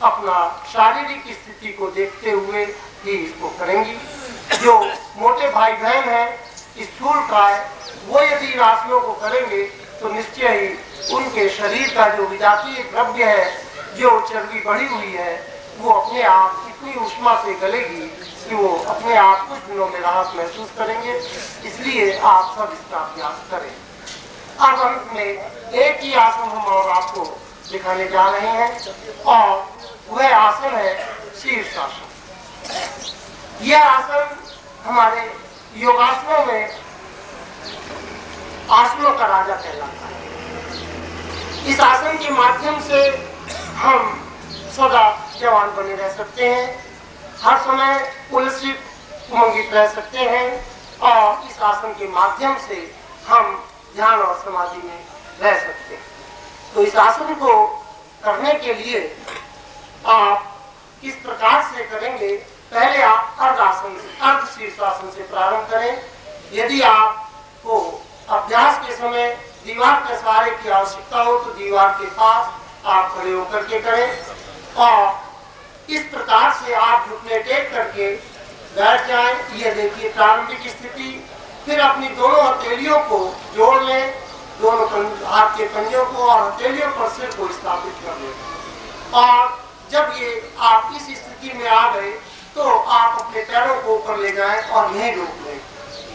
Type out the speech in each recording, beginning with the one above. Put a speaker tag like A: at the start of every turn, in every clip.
A: अपना शारीरिक स्थिति को देखते हुए ही इसको करेंगी। जो मोटे भाई बहन हैं, स्थूल काय, वो यदि इन आसनों को करेंगे तो निश्चय ही उनके शरीर का जो विजातीय द्रव्य है, जो चर्बी बढ़ी हुई है, वो अपने आप इतनी उष्मा से गलेगी कि वो अपने आप कुछ दिनों में राहत महसूस करेंगे। इसलिए आप सब इसका अभ्यास करें। अब अंत में एक ही आसन हम और आपको दिखाने जा रहे हैं और वह आसन है शीर्षासन। यह आसन हमारे योगासनों में आसनों का राजा कहलाता है। इस आसन के माध्यम से हम सदा जवान बने रह सकते हैं, हर समय उल्लसित उमंगित रह सकते हैं और इस आसन के माध्यम से हम ध्यान और समाधि में रह सकते हैं। तो इस आसन को करने के लिए आप किस प्रकार से करेंगे? पहले आप अर्ध शीर्षासन से प्रारंभ करें। यदि आपको अभ्यास के समय दीवार के सहारे की आवश्यकता हो तो दीवार के पास आप खड़े होकर के करें और इस प्रकार से आप घुटने टेक करके बैठ जाएं। ये देखिए प्रारंभिक स्थिति। फिर अपनी दोनों हथेलियों को जोड़ लें, दोनों हाथ के पंजों को और हथेलियों पर सिर को स्थापित कर लें। और जब ये आप इस स्थिति में आ गए तो आप अपने पैरों को ऊपर ले जाएं और यहीं रोक लें।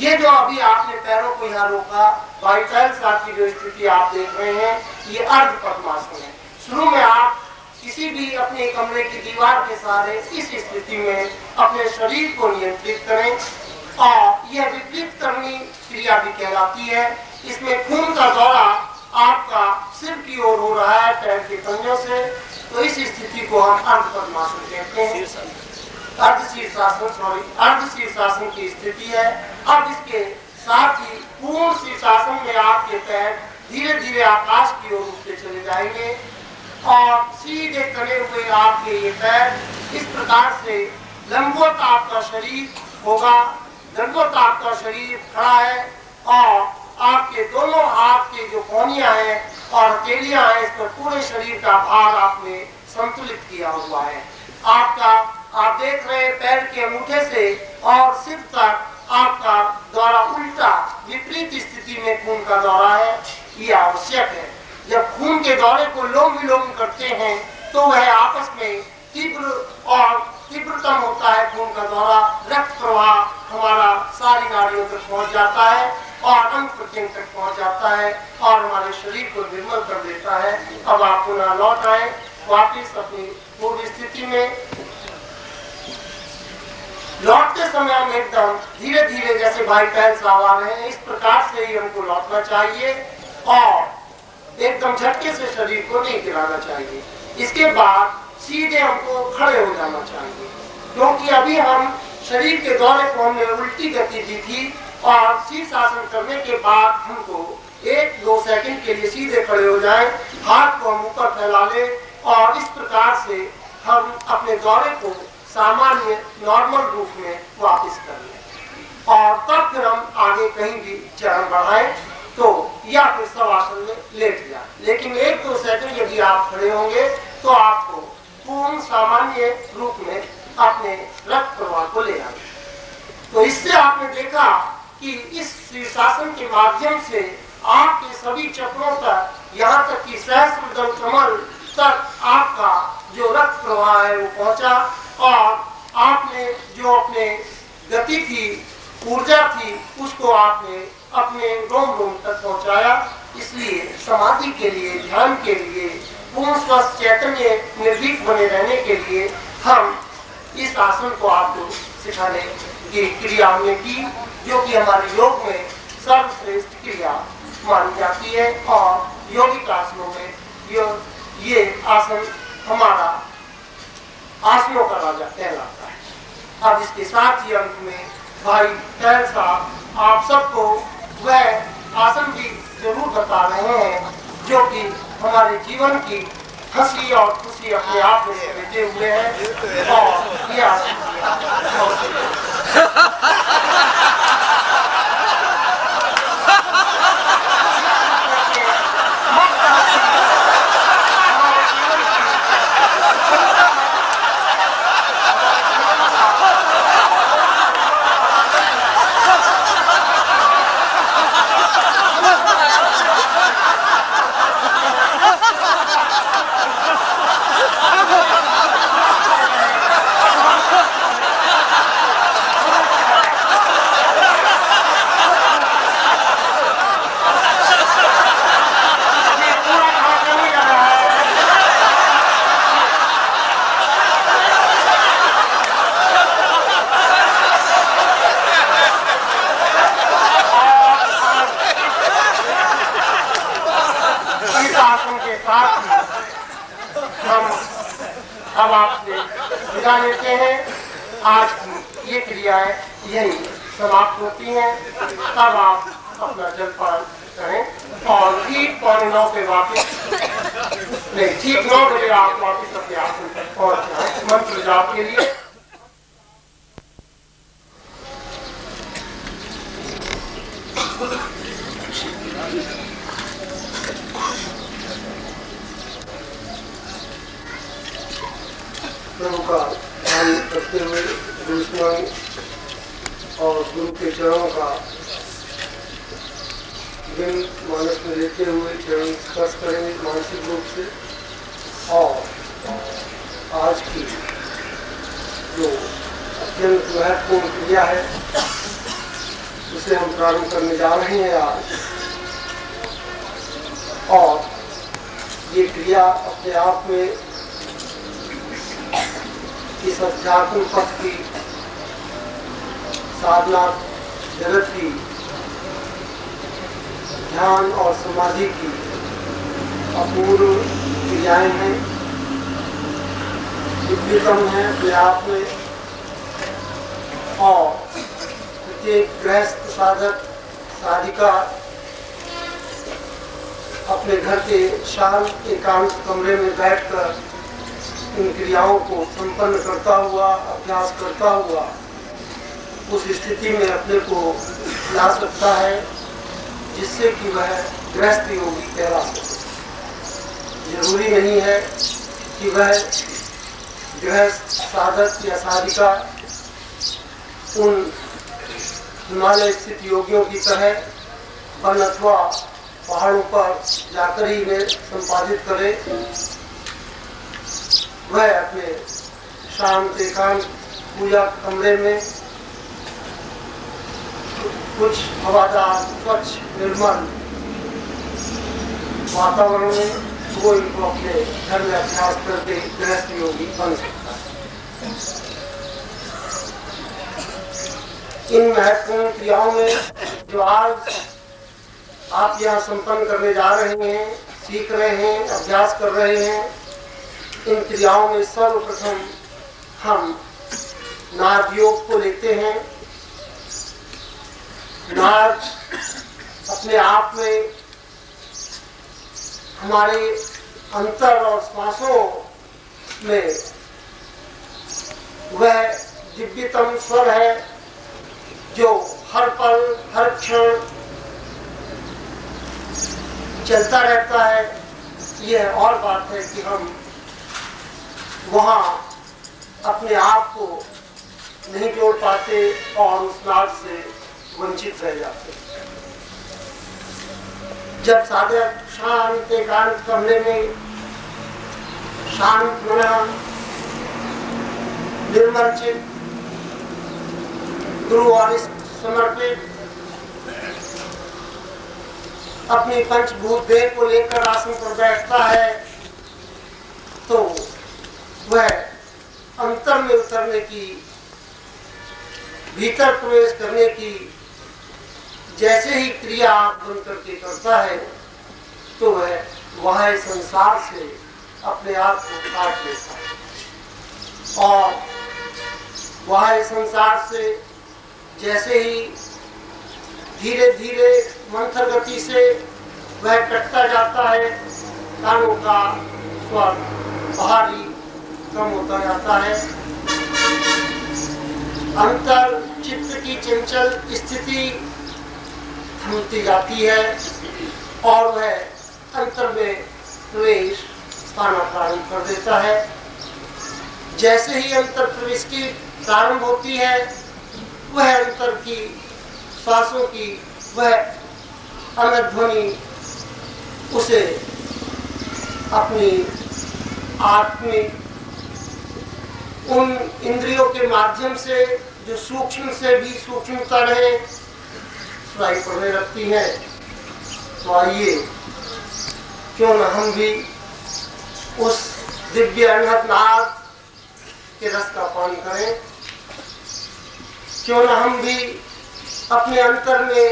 A: ये जो अभी आपने पैरों को यहाँ रोका, बाइसेप्स की जो स्थिति आप देख रहे हैं, ये अर्ध पद्मासन है। शुरू में आप किसी भी अपने कमरे की दीवार के सहारे इस स्थिति में अपने शरीर को नियंत्रित करें और यह विपरीत करनी क्रिया भी कहलाती है। इसमें खून का दौरा आपका सिर की ओर हो रहा है पैर के पंजों से, तो इस स्थिति को हम अर्ध पद्मासन कहते हैं। अर्ध शीर्षासन की स्थिति है। अब इसके साथ ही पूर्ण शीर्षासन में आपके पैर धीरे धीरे आकाश की ओर उठते चले जाएंगे और सीधे खड़े हुए आपके ये पैर इस प्रकार से लंबवत आपका शरीर होगा। दंडवत आपका शरीर खड़ा है और आपके दोनों हाथ के जो कोहनियां हैं और हथेलियां हैं, इस पर पूरे शरीर का भार आपने संतुलित किया हुआ है। आप देख रहे हैं पैर के अंगूठे से और सिर तक आपका दौरा उल्टा विपरीत स्थिति में खून का दौरा है। ये आवश्यक है। जब खून के दौरे को लोम विलोम करते हैं तो वह आपस में तीव्र और तीव्रतम होता है। खून का दौरा, रक्त प्रवाह हमारा सारी नाड़ियों तक पहुंच जाता है और अंग प्रत्यंग तक पहुंच जाता है और हमारे शरीर को निर्मल कर देता है। अब आप पुनः लौट आए वापिस अपनी पूर्व स्थिति में। लौटते समय हम एकदम धीरे धीरे, जैसे भाई पैर साहब आ रहे हैं, इस प्रकार से ही हमको लौटना चाहिए और एकदम झटके से शरीर को नहीं गिराना चाहिए। इसके बाद सीधे हमको खड़े हो जाना चाहिए, क्योंकि अभी हम शरीर के दौरे को हमने उल्टी गति दी थी और शीर्षासन करने के बाद हमको 1-2 सेकंड के लिए सीधे खड़े हो जाएं, हाथ को हम ऊपर फैला लें और इस प्रकार से हम अपने दौरे को सामान्य नॉर्मल रूप में वापस कर लें और तब फिर हम आगे कहीं भी चरण बढ़ाएं तो या फिर शवासन में लेट जाए। लेकिन 1-2 सेकंड यदि आप खड़े होंगे तो आपको पूर्ण सामान्य रूप में अपने रक्त प्रवाह को ले आए। तो इससे आपने देखा कि इस शीर्षासन के माध्यम से आपके सभी चक्रों तक, यहाँ तक कि सहस्त्रदल कमल तक आपका जो रक्त प्रवाह है वो पहुंचा और आपने जो अपने गति थी, ऊर्जा थी, उसको आपने अपने रोम रोम तक पहुंचाया। इसलिए समाधि के लिए, ध्यान के लिए, पूर्ण स्वस्थ चैतन्य निर्भीक बने रहने के लिए हम इस आसन को आपको सिखाने की क्रिया हमने की, जो कि हमारे योग में सर्वश्रेष्ठ क्रिया मानी जाती है और योगिक आसनों में ये आसन हमारा आसनों का राजा कहलाता है। अब इसके साथ ही अंत में भाई टैल साहब आप सबको वह आसन भी जरूर बता रहे हैं जो कि हमारे जीवन की हंसी और खुशी अपने आप में समेटे हुए हैं और ये आसन अब आपसे विदा लेते हैं। आज की ये क्रियाएं यही समाप्त होती हैं। अब आप अपना जलपान करें और ठीक 9:15 पे वापस नहीं, ठीक 9 बजे आप वापस अपने आसन पर पहुंच जाएं मंत्र जाप के लिए। प्रभु का ध्यान करते हुए दुश्मन और गुरु के चरणों का दिन मानस में लेते हुए चरण स्पर्श करेंगे मानसिक रूप से। और आज की जो अत्यंत महत्वपूर्ण क्रिया है उसे हम प्रारंभ करने जा रहे हैं आज। और ये क्रिया अपने आप में इस अध्यात्म पथ की साधना जगत की ध्यान और समाधि की अपूर्व क्रियाएं हैं, दिव्यतम है अपने आप में। और प्रत्येक गृहस्थ साधक साधिका अपने घर के शांत एकांत कमरे में बैठकर इन क्रियाओं को संपन्न करता हुआ, अभ्यास करता हुआ उस स्थिति में अपने को ला सकता है जिससे कि वह गृहस्थ योगी कहला सके। जरूरी नहीं है कि वह गृहस्थ साधक या साधिका उन हिमालय स्थित योगियों की तरह वन अथवा पहाड़ों पर जाकर ही वे संपादित करे। वह अपने शांत एकांत पूजा कमरे में कुछ हवादार स्वच्छ निर्मल वातावरण में वो इनको अपने घर में अभ्यास करके गृहस्थ योगी बन सकता है। इन महत्वपूर्ण क्रियाओं में जो आज आप यहाँ संपन्न करने जा रहे हैं, सीख रहे हैं, अभ्यास कर रहे हैं, इन क्रियाओं में सर्वप्रथम हम नाद योग को लेते हैं। नाद अपने आप में हमारे अंतर और श्वासों में वह दिव्यतम स्वर है जो हर पल हर क्षण चलता रहता है। यह और बात है कि हम वहाँ अपने आप को नहीं जोड़ पाते और उस नाद से वंचित रह जाते। जब साधक शांत एकांत कमरे में शांत मन निर्मल चित्त गुरु और इस समर्पित अपनी पंचभूत देह को लेकर आसन पर बैठता है तो वह अंतर में उतरने की, भीतर प्रवेश करने की जैसे ही क्रिया बन करके करता है तो वह संसार से अपने आप को काट लेता है। और वह संसार से जैसे ही धीरे धीरे मंथर गति से वह कटता जाता है, कानों का स्वर भारी कम होता जाता है, अंतर चित्त की चंचल स्थिति थमती जाती है और वह अंतर में प्रवेश पाना प्रारंभ कर देता है। जैसे ही अंतर प्रवेश की प्रारंभ होती है वह अंतर की श्वासों की वह अनध्वनि उसे अपनी आत्मिक उन इंद्रियों के माध्यम से जो सूक्ष्म से भी सूक्ष्मतर है सुनाई पड़ने लगती है। तो आइए क्यों न हम भी उस दिव्य अनहद नाद के रस का पान करें, क्यों न हम भी अपने अंतर में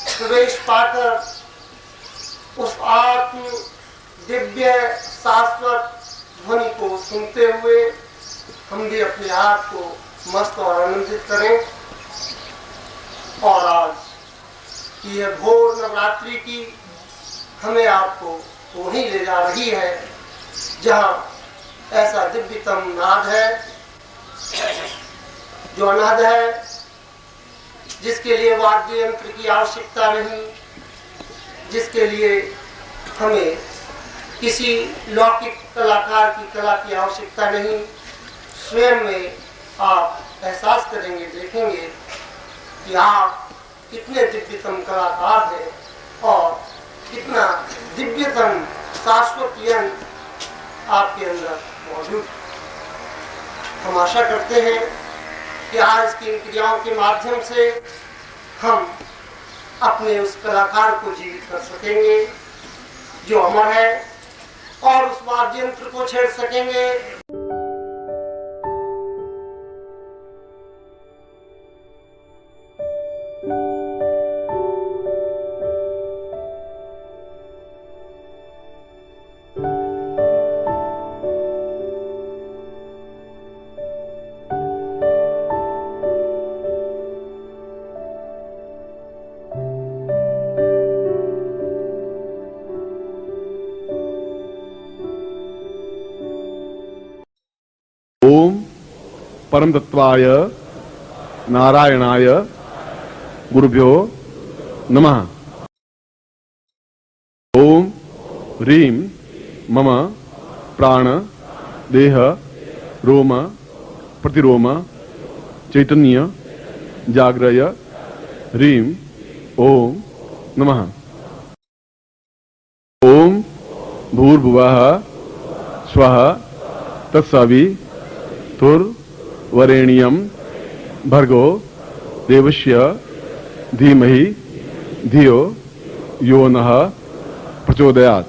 A: प्रवेश पाकर उस आत्म दिव्य शाश्वत ध्वनि को सुनते हुए हम भी अपने आप को मस्त और आनंदित करें। और आज यह घोर नवरात्रि की हमें आपको वहीं ले जा रही है जहां ऐसा दिव्यतम नाद है, जो अनाद है, जिसके लिए वाद्य यंत्र की आवश्यकता नहीं, जिसके लिए हमें किसी लौकिक कलाकार की कला की आवश्यकता नहीं। स्वयं में आप एहसास करेंगे, देखेंगे कि आप कितने दिव्यतम कलाकार हैं और कितना दिव्यतम शाश्वत यंत्र आपके अंदर मौजूद। हम आशा करते हैं कि आज की क्रियाओं के माध्यम से हम अपने उस कलाकार को जीवित कर सकेंगे जो अमर है और उस वाद्य यंत्र को छेड़ सकेंगे।
B: ओम परम तत्वाय नारायणाय गुरुभ्यो नमः। ओम ह्रीं मम प्राण देह रोम प्रतिरोम चैतन्य जाग्रय ह्रीं ओम नमः। ओम भूर्भुवः स्वः तत्सवितुर्वरेण्यं भर्गो देवस्य धीमहि धियो यो नः प्रचोदयात्।